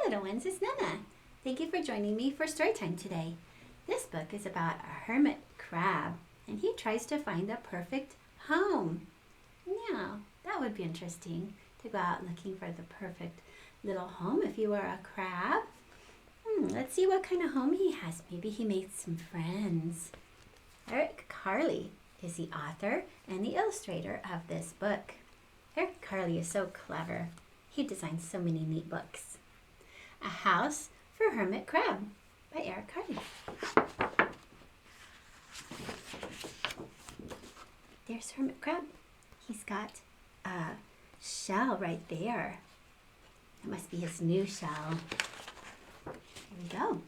little ones, it's Nana. Thank you for joining me for story time today. This book is about a hermit crab, and he tries to find the perfect home. Now, that would be interesting to go out looking for the perfect little home if you were a crab. Let's see what kind of home he has. Maybe he made some friends. Carle is the author and the illustrator of this book. Carle is so clever. He designs so many neat books. A House for Hermit Crab by Carle. There's Hermit Crab. He's got a shell right there. That must be his new shell. Here we go.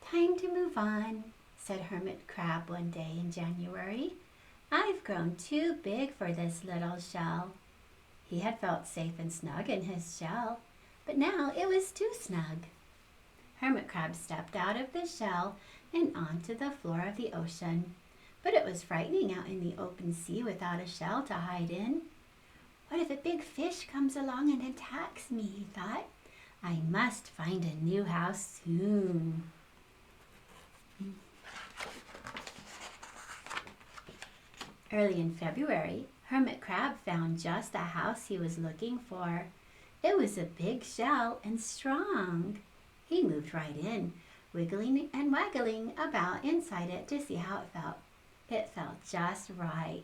Time to move on, said Hermit Crab one day in January. I've grown too big for this little shell. He had felt safe and snug in his shell, but now it was too snug. Hermit Crab stepped out of the shell and onto the floor of the ocean, but it was frightening out in the open sea without a shell to hide in. What if a big fish comes along and attacks me, he thought. I must find a new house soon. Early in February, Hermit Crab found just the house he was looking for. It was a big shell and strong. He moved right in, wiggling and waggling about inside it to see how it felt. It felt just right.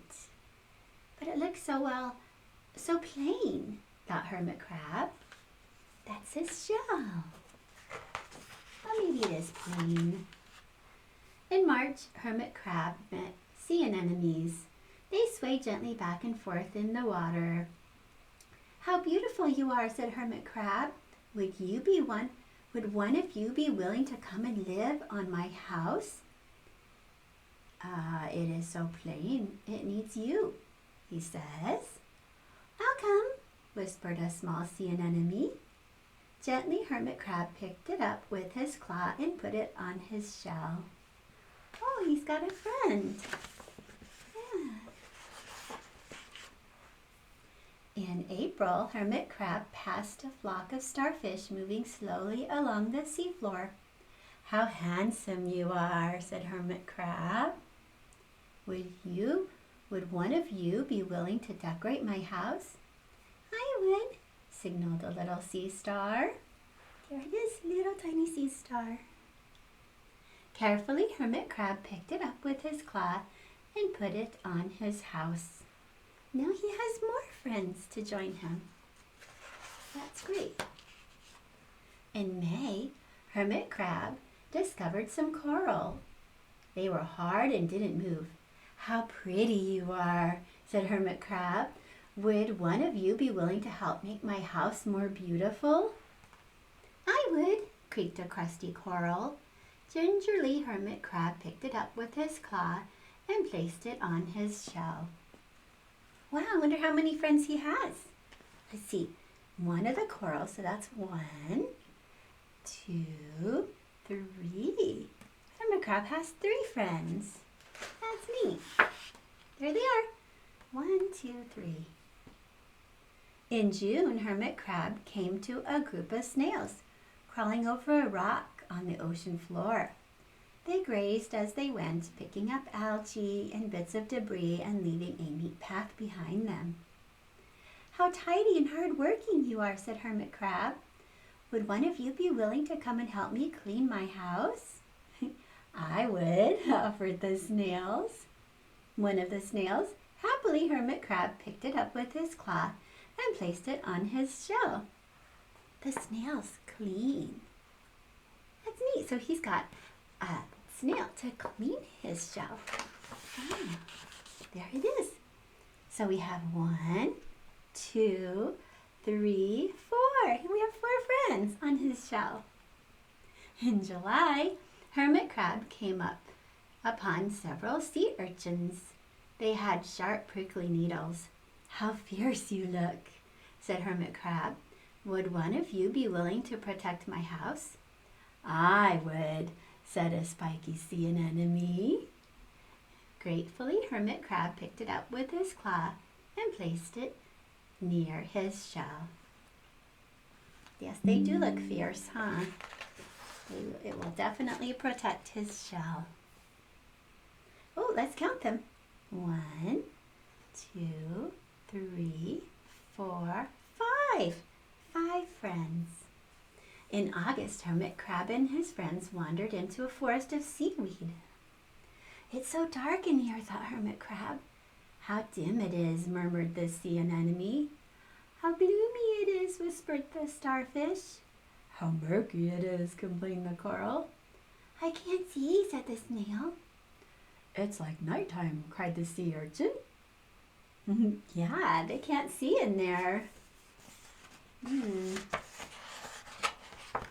But it looked so plain, thought Hermit Crab. That's his shell. Well, maybe it is plain. In March, Hermit Crab met sea anemones. They swayed gently back and forth in the water. How beautiful you are, said Hermit Crab. Would one of you be willing to come and live on my house? It is so plain, it needs you, he says. I'll come, whispered a small sea anemone. Gently, Hermit Crab picked it up with his claw and put it on his shell. Oh, he's got a friend. In April, Hermit Crab passed a flock of starfish moving slowly along the seafloor. How handsome you are, said Hermit Crab. Would one of you be willing to decorate my house? I would, signaled a little sea star. There it is, little tiny sea star. Carefully, Hermit Crab picked it up with his claw and put it on his house. Now he has more friends to join him. That's great. In May, Hermit Crab discovered some coral. They were hard and didn't move. How pretty you are, said Hermit Crab. Would one of you be willing to help make my house more beautiful? I would, creaked a crusty coral. Gingerly, Hermit Crab picked it up with his claw and placed it on his shell. Wow, I wonder how many friends he has. Let's see. One of the corals, so that's 1, 2, 3. Hermit Crab has 3 friends. That's neat. There they are. 1, 2, 3. In June, Hermit Crab came to a group of snails crawling over a rock on the ocean floor. They grazed as they went, picking up algae and bits of debris and leaving a neat path behind them. How tidy and hard-working you are, said Hermit Crab. Would one of you be willing to come and help me clean my house? I would, offered the snails. One of the snails, happily, Hermit Crab picked it up with his claw and placed it on his shell. The snail's clean. That's neat. So he's got a snail to clean his shell. There it is. So we have 1, 2, 3, 4. We have 4 friends on his shell. In July, Hermit Crab came upon several sea urchins. They had sharp, prickly needles. How fierce you look, said Hermit Crab. Would one of you be willing to protect my house? I would, said a spiky sea anemone. Gratefully, Hermit Crab picked it up with his claw and placed it near his shell. Yes, they do look fierce, huh? It will definitely protect his shell. Oh, let's count them. 1, 2, 3, 4, 5. 5 friends. In August, Hermit Crab and his friends wandered into a forest of seaweed. It's so dark in here, thought Hermit Crab. How dim it is, murmured the sea anemone. How gloomy it is, whispered the starfish. How murky it is, complained the coral. I can't see, said the snail. It's like nighttime, cried the sea urchin. Yeah, they can't see in there.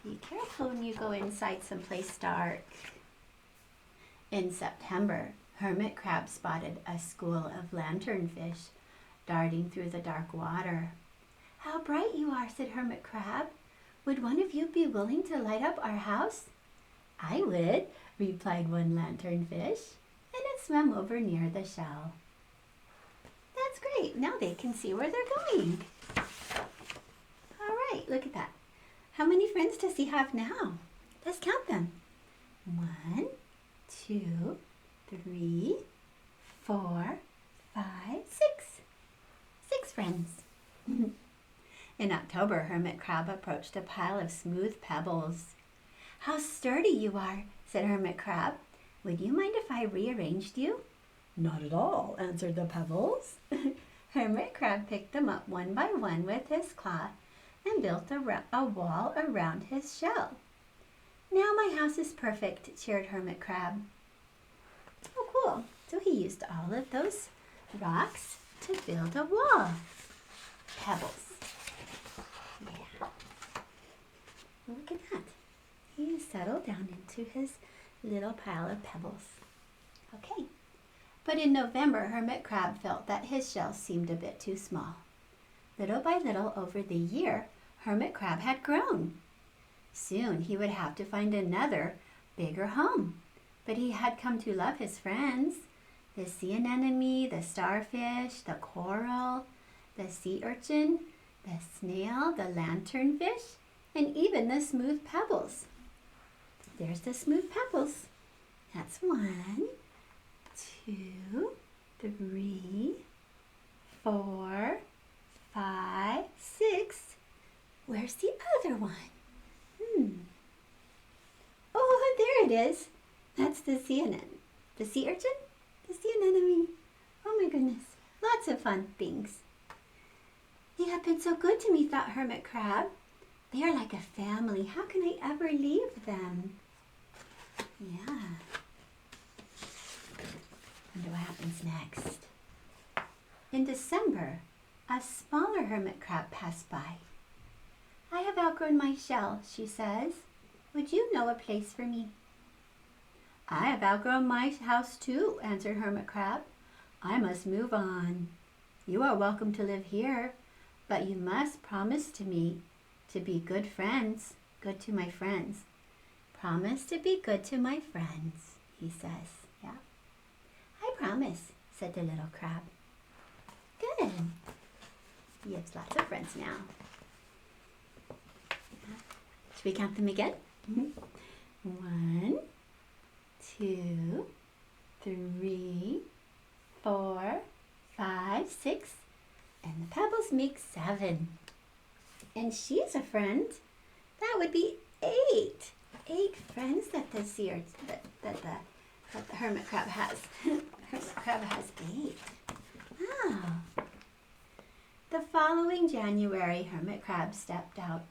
Be careful when you go inside someplace dark. In September, Hermit Crab spotted a school of lanternfish darting through the dark water. How bright you are, said Hermit Crab. Would one of you be willing to light up our house? I would, replied one lanternfish, and it swam over near the shell. That's great. Now they can see where they're going. All right, look at that. How many friends does he have now? Let's count them. 1, 2, 3, 4, 5, 6. 6 friends. In October, Hermit Crab approached a pile of smooth pebbles. How sturdy you are, said Hermit Crab. Would you mind if I rearranged you? Not at all, answered the pebbles. Hermit Crab picked them up one by one with his claw and built a wall around his shell. Now my house is perfect, cheered Hermit Crab. Oh, cool. So he used all of those rocks to build a wall. Pebbles. Yeah. Look at that. He settled down into his little pile of pebbles. Okay. But in November, Hermit Crab felt that his shell seemed a bit too small. Little by little over the year, Hermit Crab had grown. Soon he would have to find another, bigger home. But he had come to love his friends, the sea anemone, the starfish, the coral, the sea urchin, the snail, the lanternfish, and even the smooth pebbles. There's the smooth pebbles. That's 1, 2, 3, 4, 5, 6. Where's the other one? Oh, there it is. That's the sea anemone. The sea urchin? The sea anemone. Oh my goodness. Lots of fun things. They have been so good to me, thought Hermit Crab. They are like a family. How can I ever leave them? Yeah. Wonder what happens next. In December, a smaller hermit crab passed by. I have outgrown my shell, she says. Would you know a place for me? I have outgrown my house too, answered Hermit Crab. I must move on. You are welcome to live here, but you must promise to me to be good friends, good to my friends. Promise to be good to my friends, he says. Yeah. I promise, said the little crab. Good. He has lots of friends now. Should we count them again? 1, 2, 3, 4, 5, 6, and the pebbles make 7. And she's a friend. That would be 8. 8 friends that the hermit crab has. Hermit crab has 8. Wow. The following January, Hermit Crab stepped out,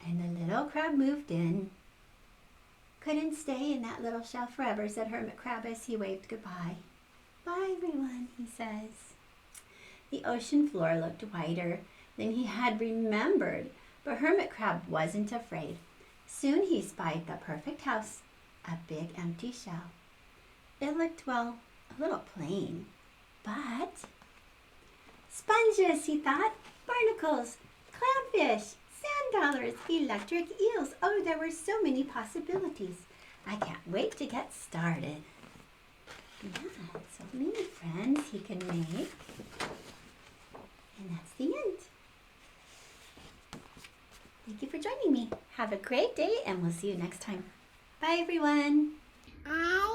and the little crab moved in. Couldn't stay in that little shell forever, said Hermit Crab as he waved goodbye. Bye, everyone, he says. The ocean floor looked whiter than he had remembered, but Hermit Crab wasn't afraid. Soon he spied the perfect house, a big empty shell. It looked, well, a little plain, but... Sponges, he thought, barnacles, clownfish, sand dollars, electric eels. Oh, there were so many possibilities. I can't wait to get started. Yeah, so many friends he can make. And that's the end. Thank you for joining me. Have a great day, and we'll see you next time. Bye, everyone. I